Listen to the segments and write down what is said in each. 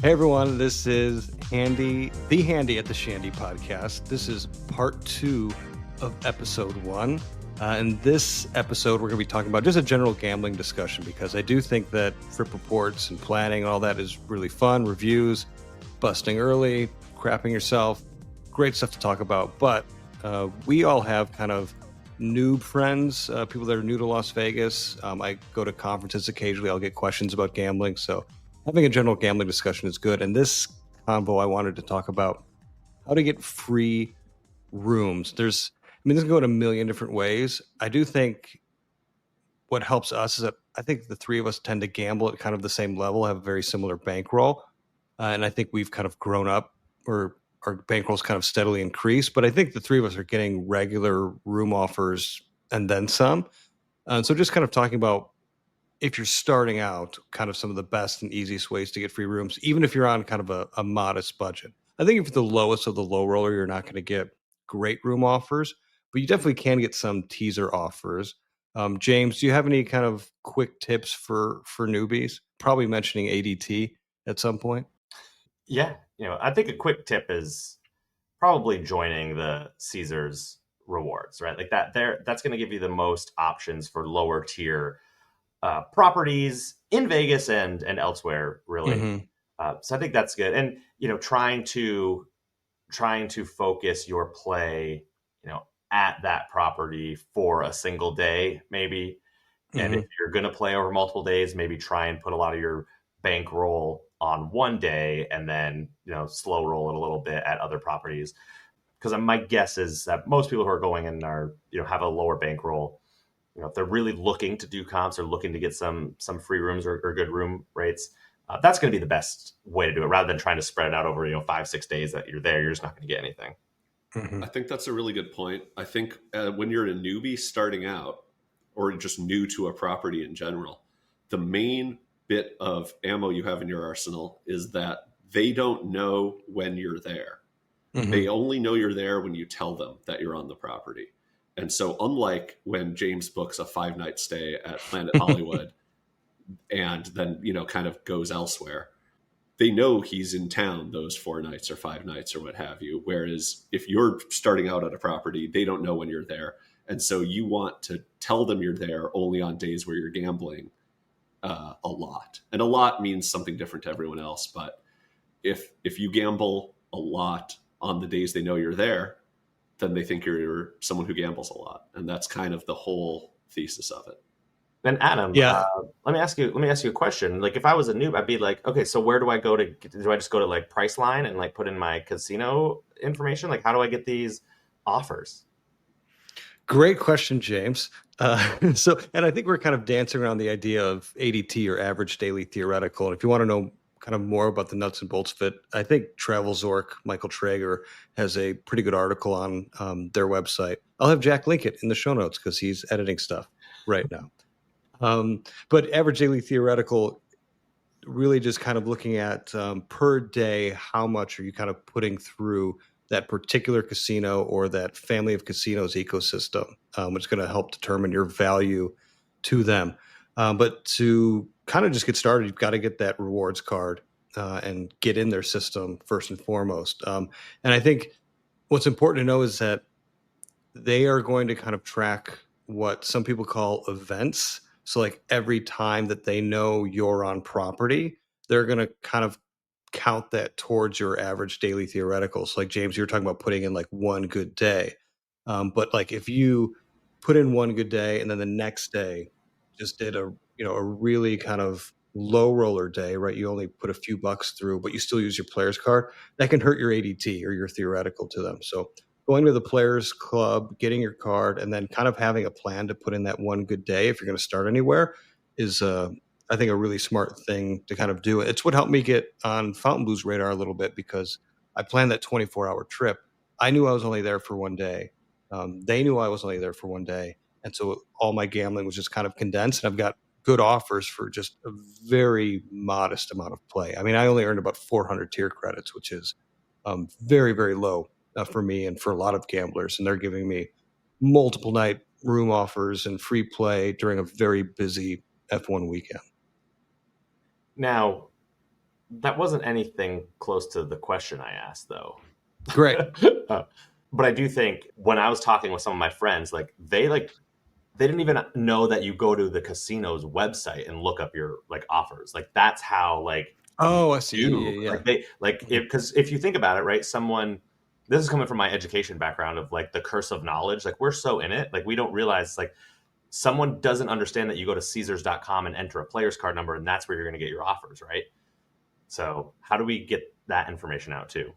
Hey everyone, this is the Handy at the Shandy podcast. This is part 2 of episode 1. In this episode, we're going to be talking about just a general gambling discussion because I do think that trip reports and planning and all that is really fun. Reviews, busting early, crapping yourself, great stuff to talk about. But we all have kind of noob friends, people that are new to Las Vegas. I go to conferences occasionally. I'll get questions about gambling. So having a general gambling discussion is good. And this convo, I wanted to talk about how to get free rooms. This can go in a million different ways. I do think what helps us is that I think the three of us tend to gamble at kind of the same level, have a very similar bankroll. And I think we've kind of grown up, or our bankroll's kind of steadily increased. But I think the three of us are getting regular room offers and then some. And so just kind of talking about, if you're starting out, kind of some of the best and easiest ways to get free rooms, even if you're on kind of a modest budget. I think if you're the lowest of the low roller, you're not going to get great room offers, but you definitely can get some teaser offers. James, do you have any kind of quick tips for newbies? Probably mentioning ADT at some point. Yeah, I think a quick tip is probably joining the Caesars rewards, right? Like that's going to give you the most options for lower tier properties in Vegas and elsewhere, really. Mm-hmm. So I think that's good. And trying to focus your play, at that property for a single day, maybe. And Mm-hmm. if you're going to play over multiple days, maybe try and put a lot of your bankroll on one day and then slow roll it a little bit at other properties. Because my guess is that most people who are going in are have a lower bankroll. If they're really looking to do comps or looking to get some free rooms or good room rates, that's going to be the best way to do it, rather than trying to spread it out over 5-6 days that you're there. You're just not going to get anything. Mm-hmm. I think that's a really good point. I think when you're a newbie starting out, or just new to a property in general, the main bit of ammo you have in your arsenal is that they don't know when you're there. Mm-hmm. They only know you're there when you tell them that you're on the property. And so unlike when James books a 5-night stay at Planet Hollywood and then, kind of goes elsewhere, they know he's in town those 4 nights or 5 nights or what have you. Whereas if you're starting out at a property, they don't know when you're there. And so you want to tell them you're there only on days where you're gambling a lot. And a lot means something different to everyone else. But if you gamble a lot on the days they know you're there, then they think you're someone who gambles a lot. And that's kind of the whole thesis of it. And Adam, let me ask you a question. Like, if I was a noob, I'd be like, okay, so where do I go do I just go to like Priceline and like put in my casino information? Like, how do I get these offers? Great question, James. And I think we're kind of dancing around the idea of ADT, or average daily theoretical. And if you want to know kind of more about the nuts and bolts of it, I think Travel Zork, Michael Traeger, has a pretty good article on their website. I'll have Jack link it in the show notes because he's editing stuff right now. But average daily theoretical, really just kind of looking at per day, how much are you kind of putting through that particular casino or that family of casinos ecosystem, which is going to help determine your value to them. But to kind of just get started, you've got to get that rewards card and get in their system first and foremost. And I think what's important to know is that they are going to kind of track what some people call events. So like every time that they know you're on property, they're going to kind of count that towards your average daily theoreticals. Like James, you were talking about putting in like one good day. But like if you put in one good day and then the next day just did a really kind of low roller day, right? You only put a few bucks through, but you still use your player's card, that can hurt your ADT or your theoretical to them. So going to the players club, getting your card, and then kind of having a plan to put in that one good day if you're going to start anywhere is I think a really smart thing to kind of do. It's what helped me get on Fontainebleau's radar a little bit because I planned that 24-hour trip. I knew I was only there for one day. They knew I was only there for one day. And so all my gambling was just kind of condensed. And I've got good offers for just a very modest amount of play. I mean, I only earned about 400 tier credits, which is very, very low for me and for a lot of gamblers. And they're giving me multiple night room offers and free play during a very busy F1 weekend. Now, That wasn't anything close to the question I asked, though. Great. But I do think when I was talking with some of my friends, they didn't even know that you go to the casino's website and look up your like offers. Like that's how like Oh, I see. Yeah, do yeah, yeah. like they like Mhm. if because if you think about it, right? Someone this is coming from my education background of like the curse of knowledge. Like we're so in it, like we don't realize like someone doesn't understand that you go to Caesars.com and enter a player's card number and that's where you're going to get your offers, right? So how do we get that information out too?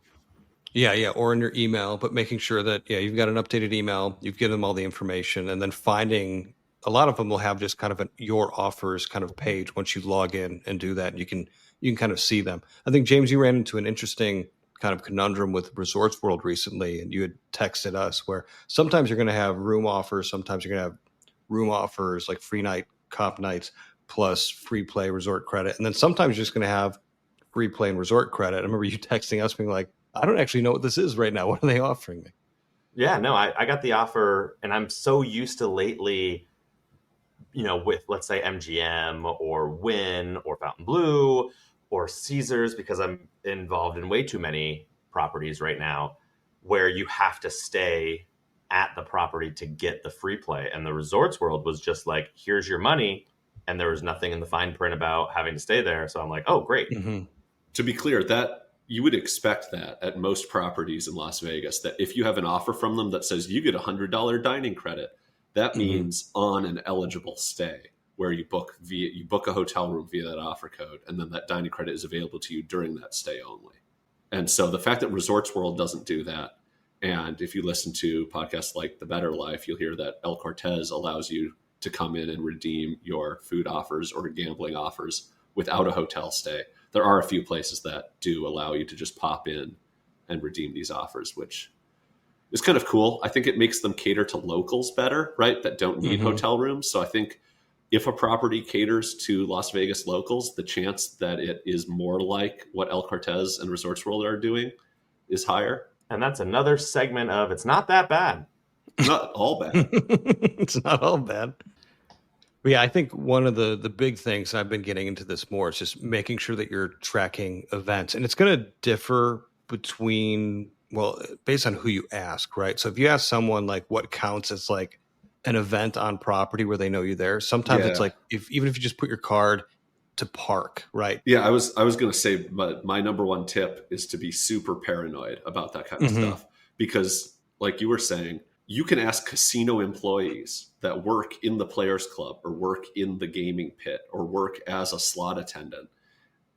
Yeah, yeah, or in your email, but making sure that you've got an updated email, you've given them all the information, and then finding a lot of them will have just kind of your offers kind of page once you log in and do that. You can kind of see them. I think James, you ran into an interesting kind of conundrum with Resorts World recently, and you had texted us where sometimes you're going to have room offers, sometimes you're going to have room offers like free night, comp nights plus free play resort credit, and then sometimes you're just going to have free play and resort credit. I remember you texting us being like, I don't actually know what this is right now. What are they offering me? Yeah, no, I got the offer and I'm so used to lately, with let's say MGM or Wynn or Fountain Blue or Caesars, because I'm involved in way too many properties right now where you have to stay at the property to get the free play. And the Resorts World was just like, here's your money. And there was nothing in the fine print about having to stay there. So I'm like, oh, great. Mm-hmm. To be clear, that you would expect that at most properties in Las Vegas, that if you have an offer from them that says you get $100 dining credit, that Mm-hmm. means on an eligible stay where you book a hotel room via that offer code, and then that dining credit is available to you during that stay only. And so the fact that Resorts World doesn't do that, and if you listen to podcasts like The Better Life, you'll hear that El Cortez allows you to come in and redeem your food offers or gambling offers without a hotel stay. There are a few places that do allow you to just pop in and redeem these offers, which is kind of cool. I think it makes them cater to locals better, right? That don't need Mm-hmm. hotel rooms. So I think if a property caters to Las Vegas locals, the chance that it is more like what El Cortez and Resorts World are doing is higher. And that's another segment of it's not that bad. It's not all bad. It's not all bad. But yeah, I think one of the big things, and I've been getting into this more, is just making sure that you're tracking events. And it's going to differ between, well, based on who you ask, right? So if you ask someone like what counts as like an event on property where they know you there, sometimes it's Yeah. like even if you just put your card to park, right? Yeah, I was going to say, but my number one tip is to be super paranoid about that kind of Mm-hmm. stuff because, like you were saying, you can ask casino employees that work in the players club or work in the gaming pit or work as a slot attendant,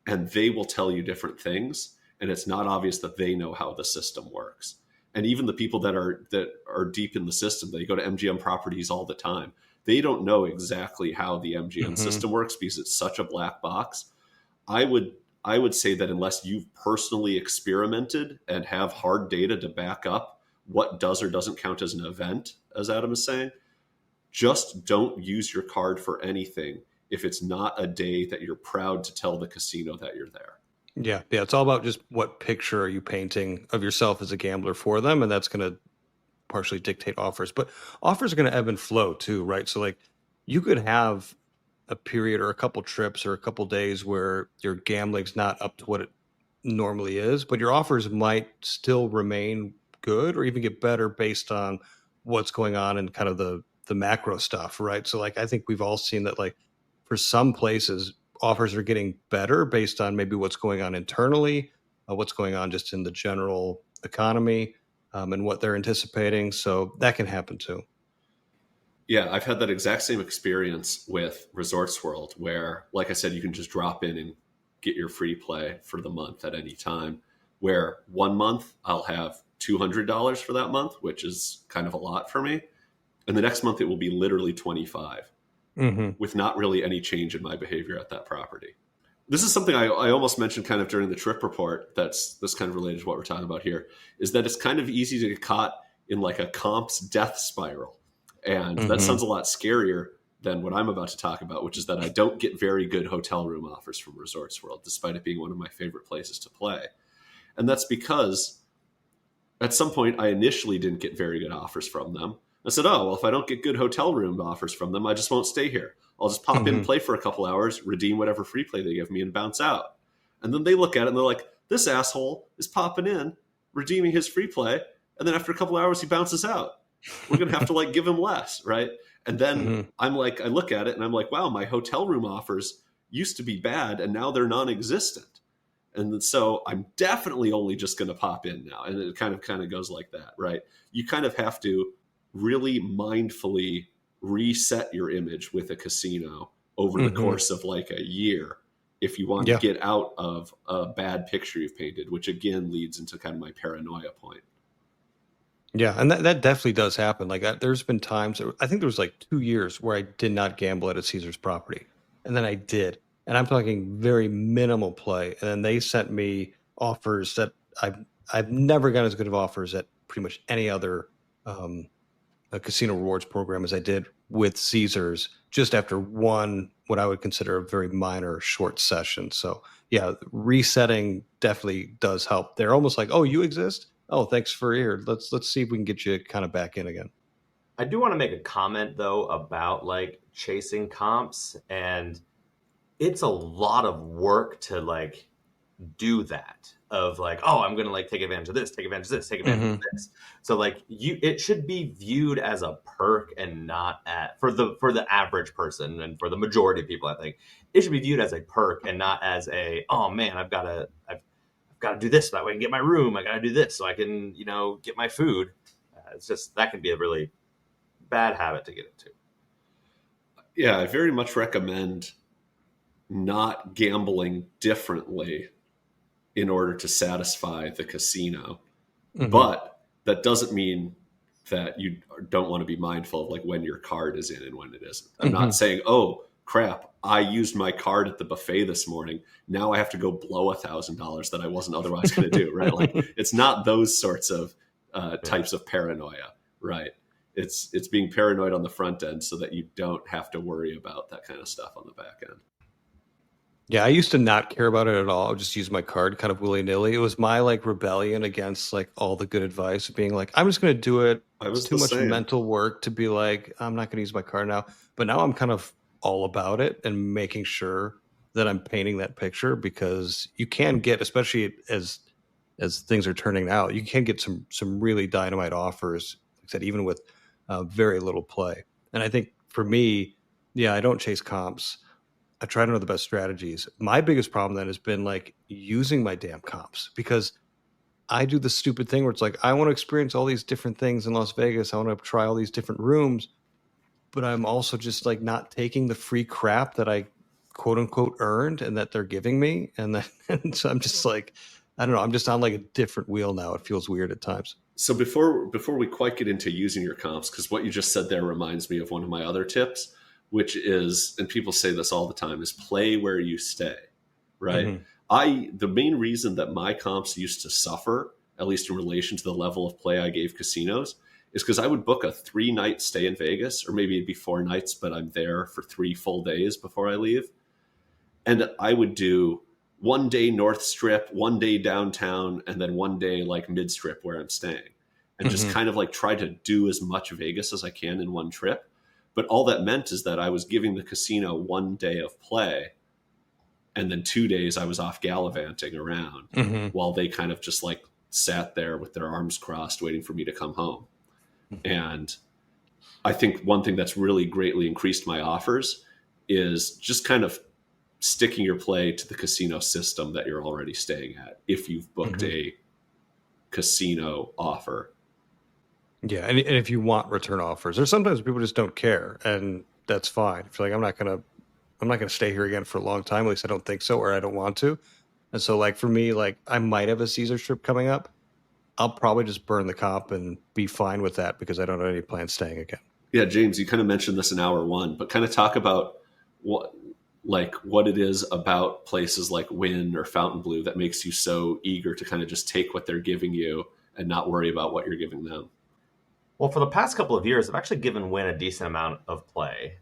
and they will tell you different things, and it's not obvious that they know how the system works. And even the people that are deep in the system, they go to MGM properties all the time, they don't know exactly how the MGM Mm-hmm. system works because it's such a black box. I would say that unless you've personally experimented and have hard data to back up what does or doesn't count as an event, as Adam is saying, just don't use your card for anything if it's not a day that you're proud to tell the casino that you're there. Yeah, yeah. It's all about just what picture are you painting of yourself as a gambler for them, and that's going to partially dictate offers. But offers are going to ebb and flow too, right? So like you could have a period or a couple trips or a couple days where your gambling's not up to what it normally is, but your offers might still remain good or even get better based on what's going on and kind of the macro stuff, right? So like I think we've all seen that like for some places offers are getting better based on maybe what's going on internally, what's going on just in the general economy, and what they're anticipating. So that can happen too. Yeah, I've had that exact same experience with Resorts World, where, like I said, you can just drop in and get your free play for the month at any time. Where one month I'll have $200 for that month, which is kind of a lot for me. And the next month it will be literally 25 Mm-hmm. with not really any change in my behavior at that property. This is something I almost mentioned kind of during the trip report that's kind of related to what we're talking about here, is that it's kind of easy to get caught in like a comps death spiral. And that Mm-hmm. sounds a lot scarier than what I'm about to talk about, which is that I don't get very good hotel room offers from Resorts World, despite it being one of my favorite places to play. And that's because at some point I initially didn't get very good offers from them. I said, oh, well, if I don't get good hotel room offers from them, I just won't stay here. I'll just pop in and Mm-hmm. play for a couple hours, redeem whatever free play they give me, and bounce out. And then they look at it and they're like, this asshole is popping in, redeeming his free play. And then after a couple of hours, he bounces out. We're going to have to like give him less, right? And then I'm like, I look at it and I'm like, wow, my hotel room offers used to be bad and now they're non-existent. And so I'm definitely only just going to pop in now. And it kind of goes like that, right? You kind of have to really mindfully reset your image with a casino over the course of like a year if you want to get out of a bad picture you've painted, which again leads into kind of my paranoia point. Yeah, and that definitely does happen. Like there's been times, I think there was like 2 years where I did not gamble at a Caesar's property, and then I did, and I'm talking very minimal play, and then they sent me offers that I've never gotten as good of offers at pretty much any other a casino rewards program as I did with Caesars just after one, what I would consider a very minor short session. So yeah, resetting definitely does help. They're almost like, oh, you exist? Oh, thanks for here. Let's see if we can get you kind of back in again. I do want to make a comment though about like chasing comps, and it's a lot of work to like do that of like, oh, I'm gonna like take advantage of this, take advantage of this, take advantage of this. So like it should be viewed as a perk and not at for the average person, and for the majority of people, I think it should be viewed as a perk and not as a, oh man, I've got to do this so that way I can get my room. I got to do this so I can, get my food. It's just, that can be a really bad habit to get into. Yeah, I very much recommend not gambling differently in order to satisfy the casino. But that doesn't mean that you don't want to be mindful of like when your card is in and when it isn't. I'm not saying, oh crap, I used my card at the buffet this morning, now I have to go blow $1,000 that I wasn't otherwise going to do, right? Like it's not those sorts of types of paranoia, right? It's being paranoid on the front end so that you don't have to worry about that kind of stuff on the back end. Yeah, I used to not care about it at all. I would just use my card kind of willy-nilly. It was my like rebellion against like all the good advice of being like, I'm just going to do it. It's too much mental work to be like, I'm not going to use my card now. But now I'm kind of all about it and making sure that I'm painting that picture, because you can get, especially as things are turning out, you can get some really dynamite offers, like I said, even with very little play. And I think for me, yeah, I don't chase comps. I try to know the best strategies. My biggest problem then has been like using my damn comps, because I do the stupid thing where it's like, I want to experience all these different things in Las Vegas. I want to try all these different rooms, but I'm also just like not taking the free crap that I quote unquote earned and that they're giving me. And then and so I'm just like, I don't know. I'm just on like a different wheel now. It feels weird at times. So before we quite get into using your comps, because what you just said there reminds me of one of my other tips, which is, and people say this all the time, is play where you stay, right? The main reason that my comps used to suffer, at least in relation to the level of play I gave casinos, is because I would book a 3-night stay in Vegas, or maybe it'd be 4 nights, but I'm there for 3 full days before I leave. And I would do 1 day North Strip, 1 day downtown, and then 1 day like mid strip where I'm staying, and just kind of like try to do as much Vegas as I can in one trip. But all that meant is that I was giving the casino 1 day of play, and then 2 days I was off gallivanting around while they kind of just like sat there with their arms crossed waiting for me to come home. And I think one thing that's really greatly increased my offers is just kind of sticking your play to the casino system that you're already staying at if you've booked a casino offer. Yeah, and if you want return offers, or sometimes people just don't care, and that's fine. If you're like, I'm not gonna stay here again for a long time, at least I don't think so, or I don't want to. And so like for me, like I might have a Caesar trip coming up. I'll probably just burn the comp and be fine with that, because I don't have any plans staying again. Yeah, James, you kind of mentioned this in hour 1, but kind of talk about what it is about places like Wynn or Fontainebleau that makes you so eager to kind of just take what they're giving you and not worry about what you're giving them. Well, for the past couple of years, I've actually given Wynn a decent amount of play.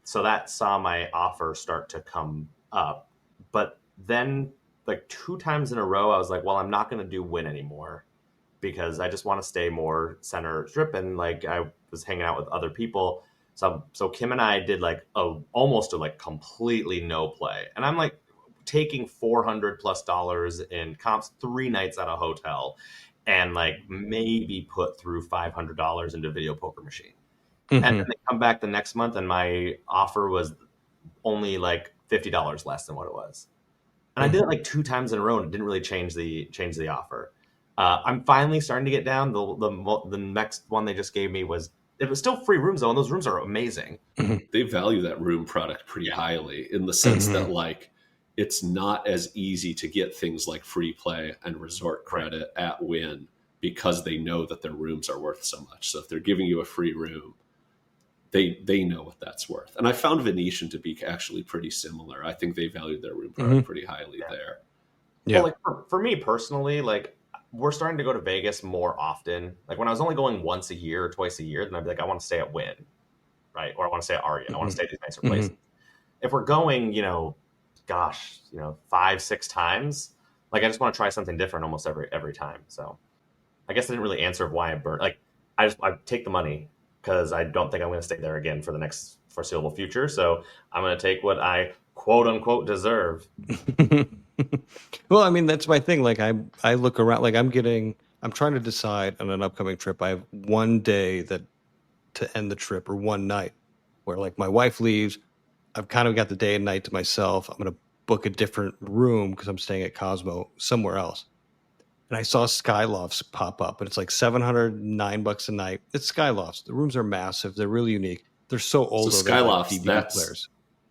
So that saw my offer start to come up. But then like 2 times in a row, I was like, well, I'm not going to do Wynn anymore, because I just want to stay more center strip. And like I was hanging out with other people. So Kim and I did like almost a like completely no play. And I'm like, taking $400+ in comps 3 nights at a hotel, and like maybe put through $500 into a video poker machine. And then Mhm. they come back the next month, and my offer was only like $50 less than what it was. And I did it like 2 times in a row, and it didn't really change the offer. I'm finally starting to get down. The next one they just gave me was, it was still free rooms though, and those rooms are amazing. Mhm. They value that room product pretty Yeah. highly, in the sense that Mhm. like it's not as easy to get things like free play and resort Right. credit at Wynn, because they know that their rooms are worth so much. So if they're giving you a free room, they know what that's worth. And I found Venetian to be actually pretty similar. I think they valued their room product Mhm. pretty highly Yeah. there. Well, Yeah. like for me personally, like we're starting to go to Vegas more often. Like when I was only going once a year or twice a year, then I'd be like, I want to stay at Wynn, right? Or I want to stay at Aria. I want to Mhm. stay at these nicer places. Mhm. If we're going, gosh, 5, 6 times, like I just want to try something different almost every time. So I guess I didn't really answer why I burnt. Like I take the money because I don't think I'm going to stay there again for the next foreseeable future. So I'm going to take what I quote unquote deserve. Well, I mean, that's my thing. Like I look around, like I'm trying to decide on an upcoming trip. I have one day that to end the trip, or one night where like my wife leaves. I've kind of got the day and night to myself. I'm going to book a different room because I'm staying at Cosmo somewhere else. And I saw Skylofts pop up, and it's like $709 a night. It's Skylofts. The rooms are massive. They're really unique. They're so So old though. They have like Skylofts, DVD players.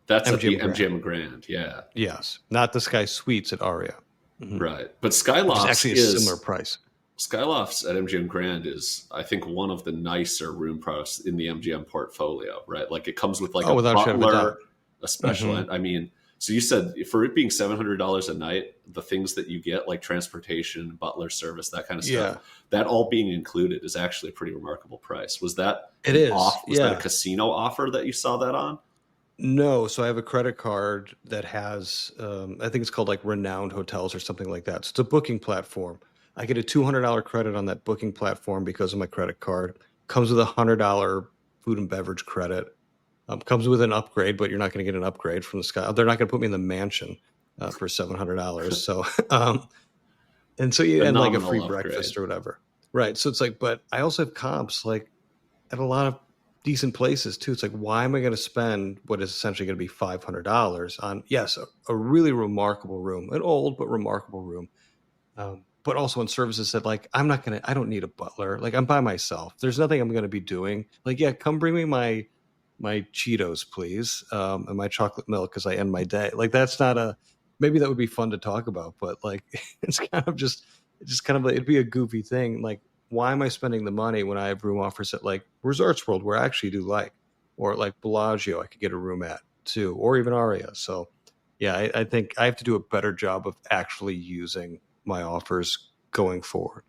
that's at MGM the Grand. MGM Grand, yeah. Yes, not the Sky Suites at Aria. Mhm. Right. But Which is Skylofts actually a similar is price. Skylofts at MGM Grand is, I think, one of the nicer room products in the MGM portfolio, right? Like it comes with like Oh, a without a shadow of a doubt. butler, a special. Hmm. I mean, so you said for it being $700 a night, the things that you get like transportation, butler service, that kind of stuff, Yeah, that all being included is actually a pretty remarkable price. Was that it is. was that a Yeah. casino offer that you saw that on? No, so I have a credit card that has, I think it's called like Renowned Hotels or something like that. So it's a booking platform. I get a $200 credit on that booking platform because of my credit card. Comes with a $100 food and beverage credit. Comes with an upgrade, but you're not going to get an upgrade from the sky. They're not going to put me in the mansion for $700. So, and so you and like a free Phenomenal upgrade. breakfast or whatever, right? So it's like, but I also have comps like at a lot of decent places too. It's like, why am I going to spend what is essentially going to be $500 on, yes, a really remarkable room, an old but remarkable room, but also on services that like I don't need a butler. Like I'm by myself. There's nothing I'm going to be doing. Like, yeah, come bring me my Cheetos, please, and my chocolate milk because I end my day. Like that's not a maybe that would be fun to talk about, but like it's just kind of like it'd be a goofy thing. Like, why am I spending the money when I have room offers at like Resorts World where I actually do like, or like Bellagio I could get a room at too, or even Aria. So yeah, I think I have to do a better job of actually using my offers going forward.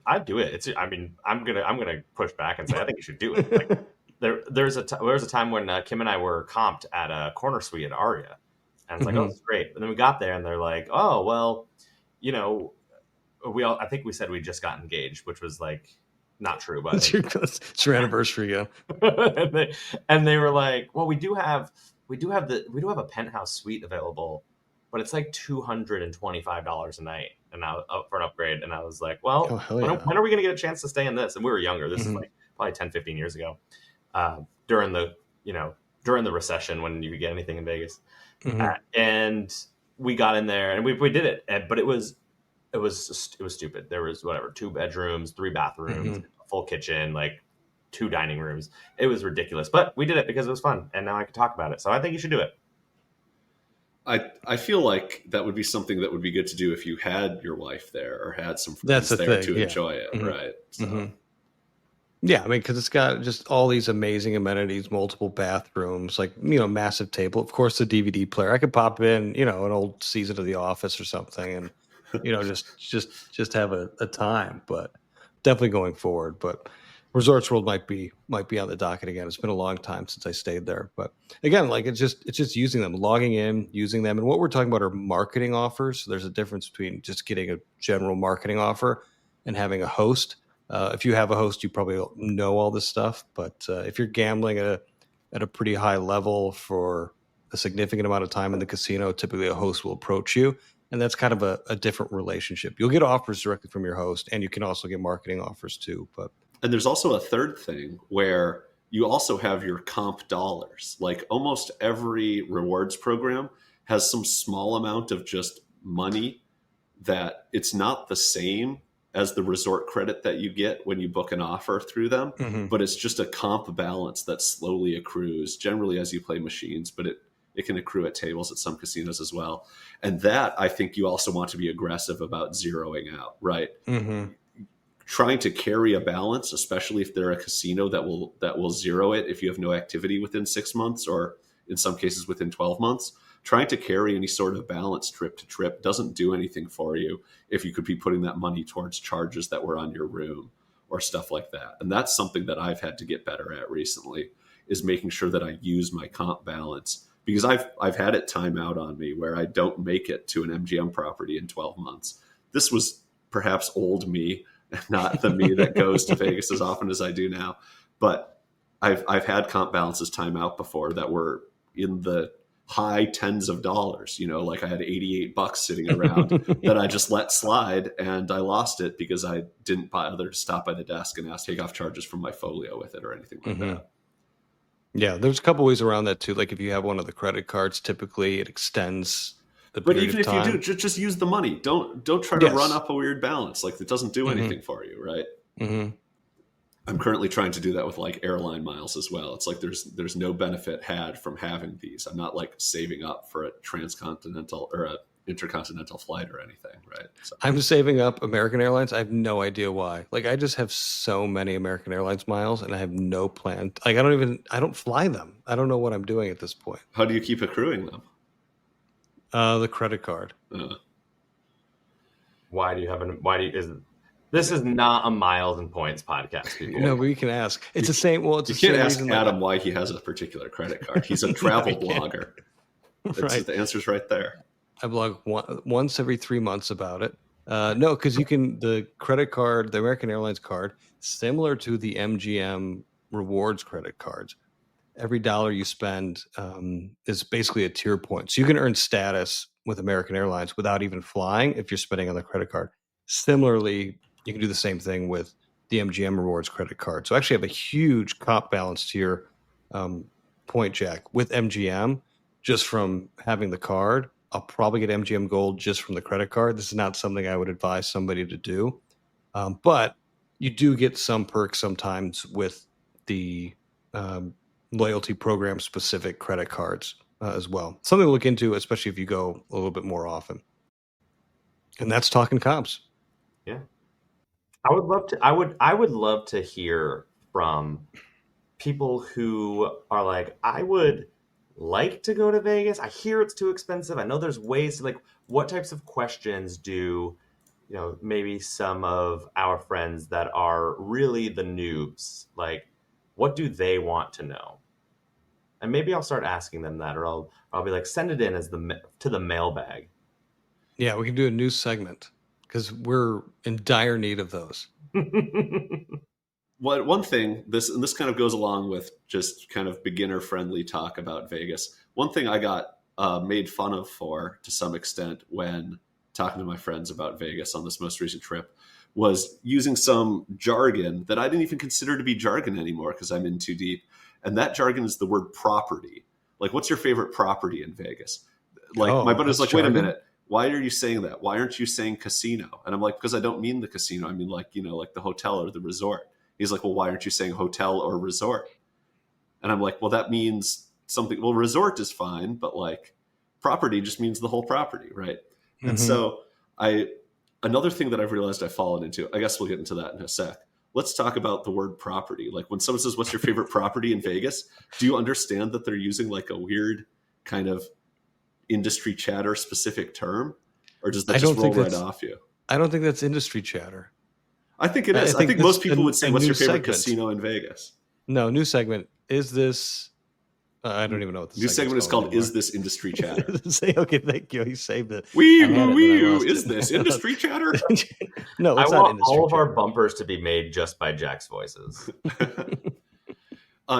I'd do it. I mean, I'm gonna push back and say I think you should do it. Like there was a time when Kim and I were comped at a corner suite at Aria, and it's like, oh, Hmm. this is great. And then we got there, and they're like, oh, well, you know, I think we said we just got engaged, which was like not true, but It's your anniversary, yeah. and they were like, well, we do have a penthouse suite available, but it's like $225 a night, and now up for an upgrade. And I was like, Oh well, hell when, yeah. when are we going to get a chance to stay in this? And we were younger. This is Hmm. like probably 10, 15 years ago, during the recession when you could get anything in Vegas. Hmm. And we got in there and we did it, but it was stupid. There was whatever 2 bedrooms, 3 bathrooms, Hmm. a full kitchen, like 2 dining rooms. It was ridiculous, but we did it because it was fun, and now I can talk about it. So I think you should do it. I feel like that would be something that would be good to do if you had your wife there or had some That's friends the there thing, to yeah. enjoy it, Hmm. right? Hmm. So Yeah, I mean, because it's got just all these amazing amenities, multiple bathrooms, like massive table. Of course, the DVD player. I could pop in, an old season of The Office or something, and just have a time. But definitely going forward. But Resorts World might be on the docket again. It's been a long time since I stayed there, but again, like it's just using them, logging in, using them, and what we're talking about are marketing offers. So there's a difference between just getting a general marketing offer and having a host. If you have a host, you probably know all this stuff. But if you're gambling at a pretty high level for a significant amount of time in the casino, typically a host will approach you. And that's kind of a different relationship. You'll get offers directly from your host, and you can also get marketing offers too. And there's also a third thing where you also have your comp dollars. Like almost every rewards program has some small amount of just money that it's not the same as the resort credit that you get when you book an offer through them, but it's just a comp balance that slowly accrues generally as you play machines, but it can accrue at tables at some casinos as well. And that I think you also want to be aggressive about zeroing out, right? Trying to carry a balance, especially if they're a casino that will zero it if you have no activity within 6 months, or in some cases within 12 months. Trying to carry any sort of balance trip to trip doesn't do anything for you if you could be putting that money towards charges that were on your room or stuff like that. And that's something that I've had to get better at recently, is making sure that I use my comp balance, because I've had it time out on me where I don't make it to an MGM property in 12 months. This was perhaps old me, not the me that goes to Vegas as often as I do now. But I've had comp balances time out before that were in the high tens of dollars, like I had $88 sitting around that I just let slide, and I lost it because I didn't bother to stop by the desk and ask take off charges from my folio with it or anything like that. Yeah, there's a couple ways around that too. Like if you have one of the credit cards, typically it extends the But period even of if time. you do, just use the money. Don't try to run up a weird balance. Like it doesn't do anything for you, right? I'm currently trying to do that with like airline miles as well. It's like there's no benefit had from having these. I'm not like saving up for a transcontinental or a intercontinental flight or anything, right? So. I'm saving up American Airlines. I have no idea why. Like I just have so many American Airlines miles, and I have no plan. Like I don't fly them. I don't know what I'm doing at this point. How do you keep accruing them? The credit card. This is not a miles and points podcast, people. No, we can ask. It's the same. Well, it's you the can't same ask reason Adam why he has a particular credit card. He's a travel blogger. Right. The answer's right there. I blog once every 3 months about it. No, because the credit card, the American Airlines card, similar to the MGM rewards credit cards. Every dollar you spend is basically a tier point. So you can earn status with American Airlines without even flying if you're spending on the credit card. Similarly, you can do the same thing with the MGM rewards credit card. So I actually have a huge comp balance to your point, Jack, with MGM just from having the card. I'll probably get MGM Gold just from the credit card. This is not something I would advise somebody to do. But you do get some perks sometimes with the loyalty program specific credit cards as well. Something to look into, especially if you go a little bit more often. And that's talking comps. Yeah. I would love to hear from people who are like, I would like to go to Vegas. I hear it's too expensive. I know there's ways to, like, what types of questions do, maybe some of our friends that are really the noobs, like, what do they want to know? And maybe I'll start asking them that, or I'll be like, send it in as to the mailbag. Yeah, we can do a new segment because we're in dire need of those. One thing, this kind of goes along with just kind of beginner friendly talk about Vegas. One thing I got made fun of for to some extent when talking to my friends about Vegas on this most recent trip was using some jargon that I didn't even consider to be jargon anymore because I'm in too deep. And that jargon is the word property. Like, what's your favorite property in Vegas? Like, my buddy's like, wait a minute. Why are you saying that? Why aren't you saying casino? And I'm like, because I don't mean the casino. I mean, like, like the hotel or the resort. He's like, well, why aren't you saying hotel or resort? And I'm like, well, that means something. Well, resort is fine, but like property just means the whole property, right? Mm-hmm. And so another thing that I've realized I've fallen into, I guess we'll get into that in a sec. Let's talk about the word property. Like when someone says, what's your favorite property in Vegas? Do you understand that they're using like a weird kind of industry chatter specific term? Or does that just roll right off you? I don't think that's industry chatter. I think it is. I think most people would say, what's your favorite casino in Vegas? No, new segment. Is this... I don't even know what the new segment is called. Is this industry chatter? Okay, thank you. He saved it. Is this industry chatter? No, it's I not want industry all of chatter. our bumpers to be made just by Jack's voices.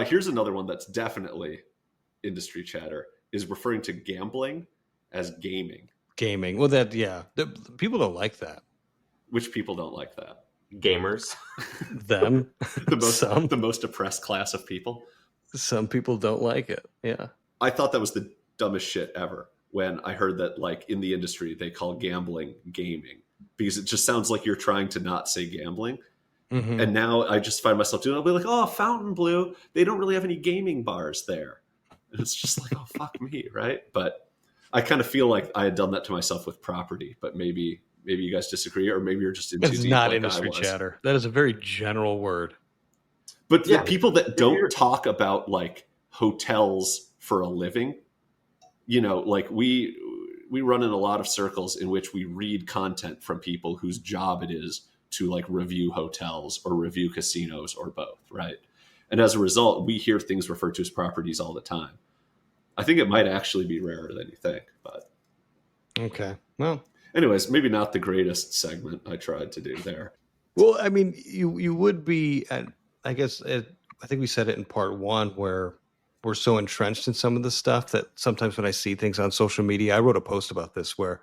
Here's another one that's definitely industry chatter. is referring to gambling as gaming. Gaming. Well, people don't like that. Which people don't like that? Gamers. Them. The most oppressed class of people. Some people don't like it. Yeah. I thought that was the dumbest shit ever when I heard that, like, in the industry they call gambling gaming, because it just sounds like you're trying to not say gambling. Mm-hmm. And now I just find myself doing it. I'll be like, oh, Fontainebleau, they don't really have any gaming bars there. And it's just like, oh, fuck me, right? But I kind of feel like I had done that to myself with property, but maybe you guys disagree, or maybe you're just in too It's deep not like industry I was. chatter. That is a very general word. But the people that don't talk about like hotels for a living, you know, like we run in a lot of circles in which we read content from people whose job it is to like review hotels or review casinos or both, right? And as a result, we hear things referred to as properties all the time. I think it might actually be rarer than you think, but okay. Well, anyways, maybe not the greatest segment I tried to do there. Well, I mean, you would be, I guess, I think we said it in part one, where we're so entrenched in some of the stuff that sometimes when I see things on social media, I wrote a post about this where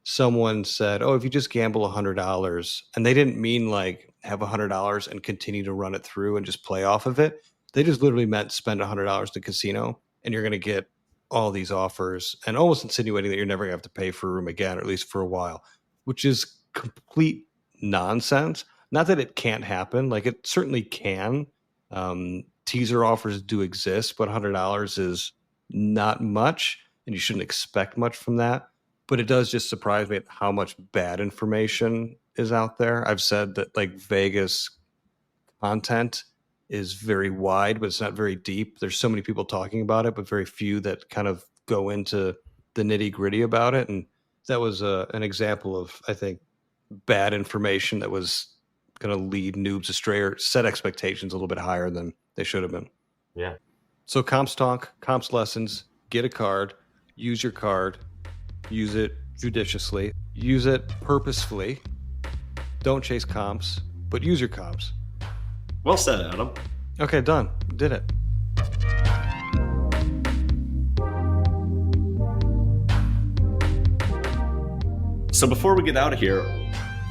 someone said, "Oh, if you just gamble $100," and they didn't mean like have $100 and continue to run it through and just play off of it. They just literally meant spend $100 to casino, and you're going to get all these offers, and almost insinuating that you're never going to have to pay for a room again, or at least for a while, which is complete nonsense. Not that it can't happen, like it certainly can. Teaser offers do exist, but $100 is not much, and you shouldn't expect much from that. But it does just surprise me at how much bad information is out there. I've said that like Vegas content is very wide, but it's not very deep. There's so many people talking about it, but very few that kind of go into the nitty gritty about it. And that was an example of, I think, bad information that was going to lead noobs astray or set expectations a little bit higher than they should have been. Yeah. So comps talk, comps lessons, get a card, use your card, use it judiciously, use it purposefully. Don't chase comps, but use your comps. Well said, Adam. Okay, done. Did it. So before we get out of here,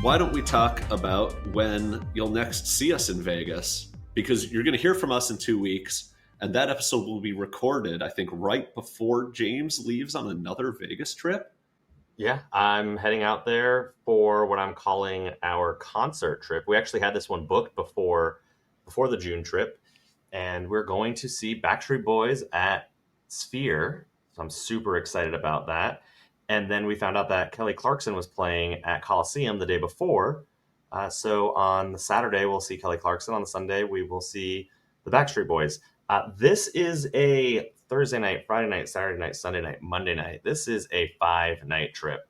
why don't we talk about when you'll next see us in Vegas? Because you're going to hear from us in 2 weeks, and that episode will be recorded, I think, right before James leaves on another Vegas trip. Yeah, I'm heading out there for what I'm calling our concert trip. We actually had this one booked before the June trip, and we're going to see Backstreet Boys at Sphere. So I'm super excited about that. And then we found out that Kelly Clarkson was playing at Coliseum the day before. So on the Saturday, we'll see Kelly Clarkson. On the Sunday, we will see the Backstreet Boys. This is a Thursday night, Friday night, Saturday night, Sunday night, Monday night. This is a 5-night trip,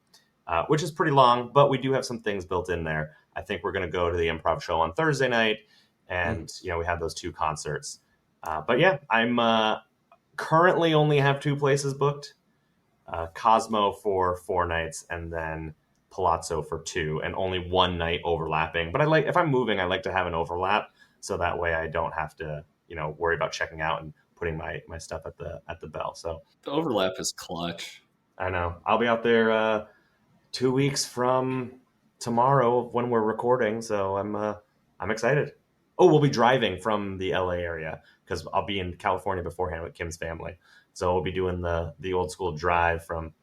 which is pretty long, but we do have some things built in there. I think we're going to go to the Improv show on Thursday night, and we have those 2 concerts. But yeah, I'm currently only have 2 places booked. Cosmo for 4 nights, and then Palazzo for 2, and only 1 night overlapping. But if I'm moving, I like to have an overlap, so that way I don't have to, worry about checking out and putting my stuff at the bell. So the overlap is clutch. I know. I'll be out there 2 weeks from tomorrow when we're recording, so I'm excited. Oh, we'll be driving from the LA area because I'll be in California beforehand with Kim's family. So we'll be doing the old school drive from,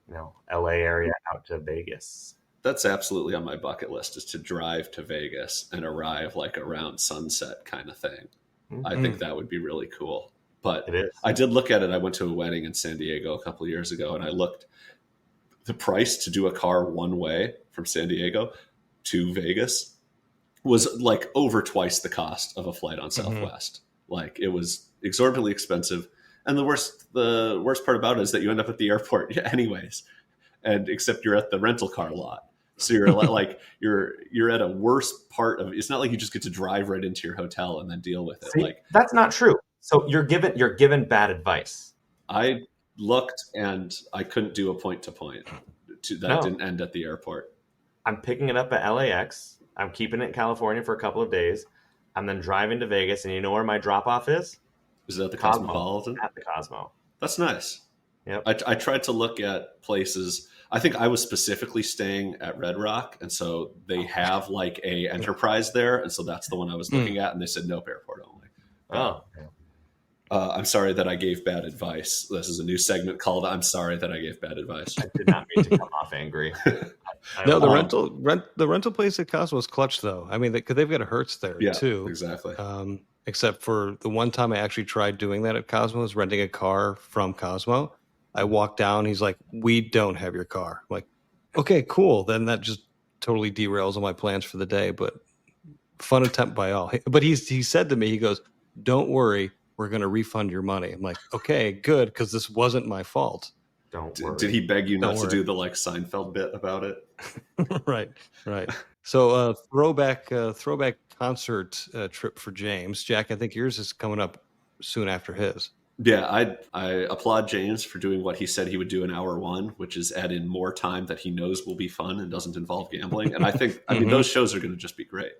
LA area out to Vegas. That's absolutely on my bucket list, is to drive to Vegas and arrive like around sunset kind of thing. Mm-hmm. I think that would be really cool. But it is. I did look at it. I went to a wedding in San Diego a couple of years ago, and I looked. The price to do a car one way from San Diego to Vegas was like over twice the cost of a flight on Southwest. Like, it was exorbitantly expensive. And the worst part about it is that you end up at the airport anyways, and except you're at the rental car lot. So you're like you're at a worse part of. It's not like you just get to drive right into your hotel and then deal with it. See, like, that's not true. So you're given bad advice. I looked and I couldn't do a point to point. Didn't end at the airport. I'm picking it up at LAX. I'm keeping it in California for a couple of days. I'm then driving to Vegas, and you know where my drop off is? Is that the Cosmopolitan? At the Cosmo. That's nice. Yep. I tried to look at places. I think I was specifically staying at Red Rock, and so they have like a enterprise there, and so that's the one I was looking at, and they said nope, airport only. Oh. I'm sorry that I gave bad advice. This is a new segment called "I'm sorry that I gave bad advice." I did not mean to come off angry. No, the rental place at Cosmo is clutch though. I mean, because they've got a Hertz there Yeah, too. exactly. Except for the one time I actually tried doing that at Cosmo, is renting a car from Cosmo. I walked down. He's like, "We don't have your car." I'm like, okay, cool. Then that just totally derails all my plans for the day. But fun attempt by all. But he said to me, he goes, "Don't worry, we're going to refund your money." I'm like, okay, good, because this wasn't my fault. Don't worry. Did he beg you not Don't to worry. do the like Seinfeld bit about it? Right. So throwback concert trip for James. Jack, I think yours is coming up soon after his. Yeah, I applaud James for doing what he said he would do in hour one, which is add in more time that he knows will be fun and doesn't involve gambling. And I think, I mean, those shows are going to just be great.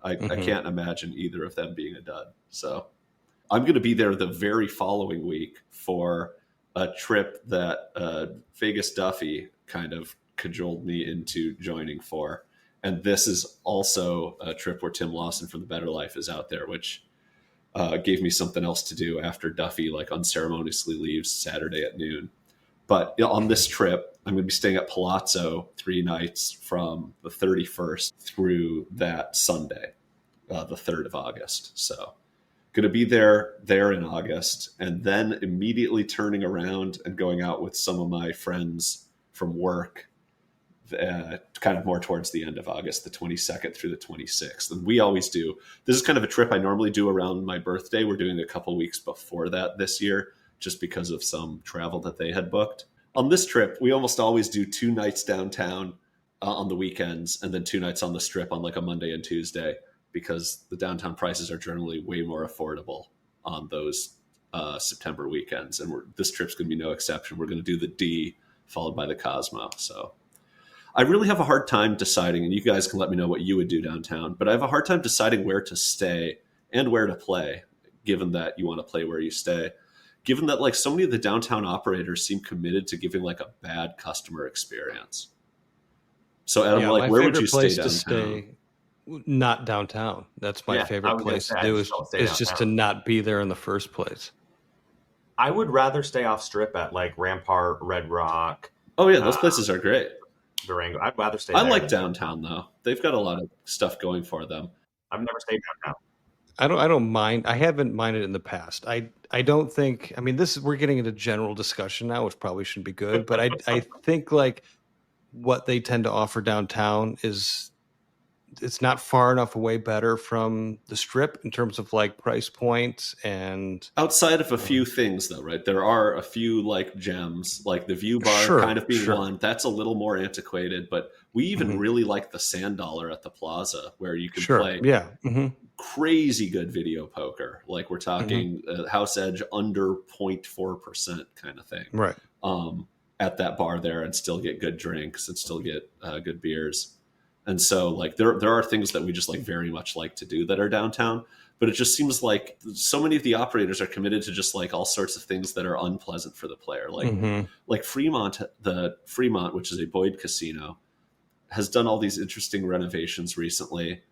I can't imagine either of them being a dud. So I'm going to be there the very following week for a trip that Vegas Duffy kind of cajoled me into joining for. And this is also a trip where Tim Lawson from The Better Life is out there, which gave me something else to do after Duffy like unceremoniously leaves Saturday at noon. But on this trip, I'm going to be staying at Palazzo 3 nights from the 31st through that Sunday, the 3rd of August. So going to be there in August, and then immediately turning around and going out with some of my friends from work kind of more towards the end of August, the 22nd through the 26th. And we always do. This is kind of a trip I normally do around my birthday. We're doing it a couple weeks before that this year, just because of some travel that they had booked. On this trip, we almost always do 2 nights downtown on the weekends, and then 2 nights on the strip on like a Monday and Tuesday, because the downtown prices are generally way more affordable on those September weekends. And this trip's going to be no exception. We're going to do the D followed by the Cosmo. So I really have a hard time deciding, and you guys can let me know what you would do downtown, but I have a hard time deciding where to stay and where to play, given that you want to play where you stay, given that like so many of the downtown operators seem committed to giving like a bad customer experience. So Adam, like where would you stay downtown? Not downtown. That's my favorite place to do, is just to not be there in the first place. I would rather stay off strip at like Rampart, Red Rock. Oh yeah, those places are great. Durango. I'd rather stay I there. like downtown though. They've got a lot of stuff going for them. I've never stayed downtown. I don't mind. I haven't minded in the past. I don't think, I mean, we're getting into general discussion now, which probably shouldn't be good, but I think like what they tend to offer downtown is, it's not far enough away better from the strip in terms of like price points, and outside of a few things though, right? There are a few like gems, like the View Bar kind of being one. That's a little more antiquated, but we even really like the Sand Dollar at the Plaza, where you can play crazy good video poker. Like we're talking house edge under 0.4% kind of thing. Right. At that bar there, and still get good drinks and still get good beers. And so like there are things that we just like very much like to do that are downtown, but it just seems like so many of the operators are committed to just like all sorts of things that are unpleasant for the player. Like Fremont, which is a Boyd casino, has done all these interesting renovations recently,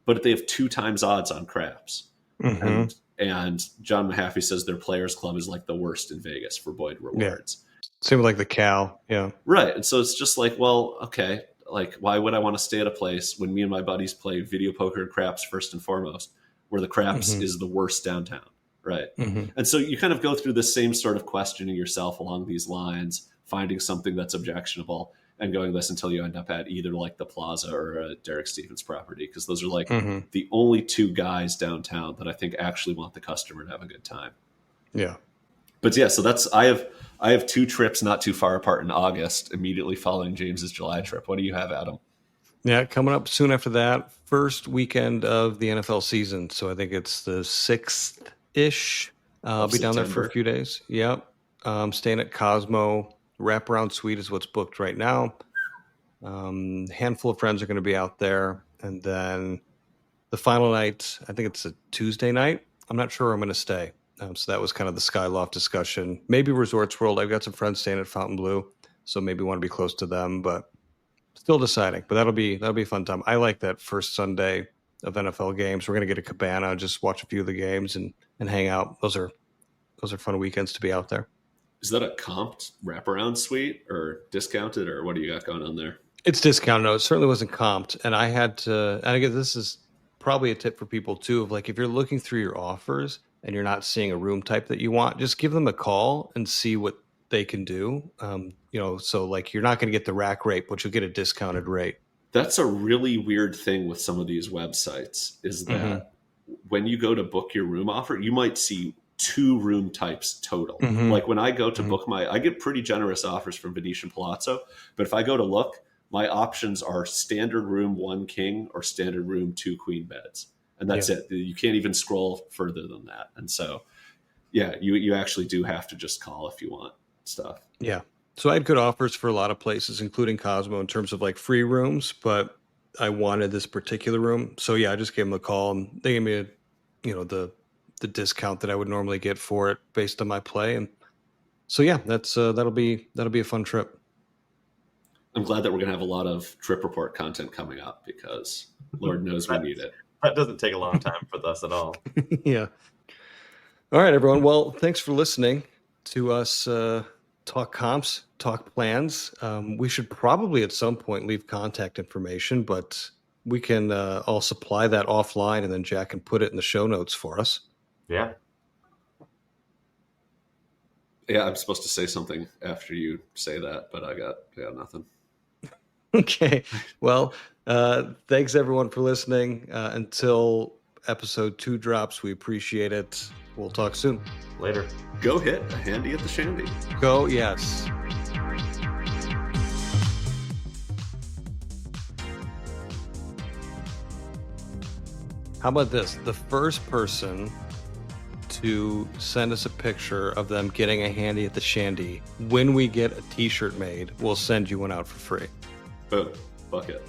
but they have 2 times odds on craps. And John Mahaffey says their players club is like the worst in Vegas for Boyd rewards. Same like the Cal. Yeah. Right. And so it's just like, well, okay. Like, why would I want to stay at a place when me and my buddies play video poker and craps first and foremost, where the craps is the worst downtown, right? And so you kind of go through the same sort of questioning yourself along these lines, finding something that's objectionable and going this until you end up at either like the Plaza or a Derek Stevens property, because those are like the only 2 guys downtown that I think actually want the customer to have a good time. Yeah. But yeah, so that's I have 2 trips not too far apart in August, immediately following James's July trip. What do you have, Adam? Yeah, coming up soon after that, first weekend of the NFL season. So I think it's the 6th-ish. I'll be down there for a few days. Yep. Staying at Cosmo. Wraparound suite is what's booked right now. Handful of friends are going to be out there. And then the final night, I think it's a Tuesday night. I'm not sure where I'm going to stay. So that was kind of the Skyloft discussion. Maybe Resorts World. I've got some friends staying at Fontainebleau, so maybe want to be close to them, but still deciding. But that'll be a fun time. I like that first Sunday of NFL games. We're gonna get a cabana, just watch a few of the games and hang out. Those are fun weekends to be out there. Is that a comped wraparound suite or discounted, or what do you got going on there? It's discounted. No, it certainly wasn't comped. And I had to, and I guess this is probably a tip for people too, of like, if you're looking through your offers and you're not seeing a room type that you want, just give them a call and see what they can do. So like you're not going to get the rack rate, but you'll get a discounted rate. That's a really weird thing with some of these websites is that when you go to book your room offer, you might see 2 room types total. Like when I go to book I get pretty generous offers from Venetian Palazzo, but if I go to look, my options are standard room 1 king or standard room 2 queen beds. And that's it. You can't even scroll further than that. And so, yeah, you actually do have to just call if you want stuff. Yeah. So I had good offers for a lot of places, including Cosmo, in terms of like free rooms, but I wanted this particular room. So yeah, I just gave them a call and they gave me the discount that I would normally get for it based on my play. And so yeah, that's that'll be a fun trip. I'm glad that we're going to have a lot of trip report content coming up because Lord knows we need it. That doesn't take a long time for us at all. Yeah. All right, everyone. Well, thanks for listening to us talk comps, talk plans. We should probably at some point leave contact information, but we can all supply that offline and then Jack can put it in the show notes for us. Yeah. Yeah, I'm supposed to say something after you say that, but I got nothing. Okay. Well, thanks everyone for listening. Until episode 2 drops, we appreciate it. We'll talk soon. Later. Go hit a handy at the shandy. Go, yes. How about this? The first person to send us a picture of them getting a handy at the shandy, when we get a t-shirt made, we'll send you one out for free. Boom. Bucket.